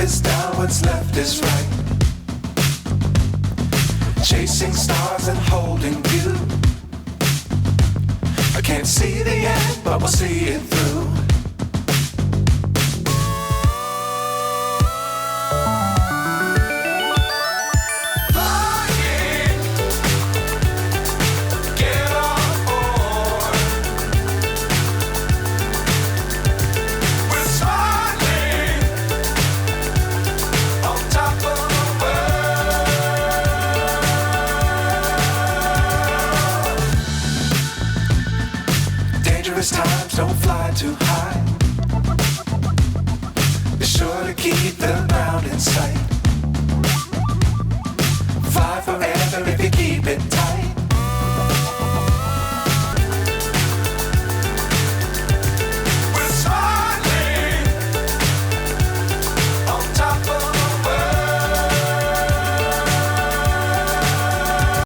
is down, what's left is right. Chasing stars and holding you. I can't see the end, but we'll see it through. Times don't fly too high. Be sure to keep the ground in sight. Fly forever if you keep it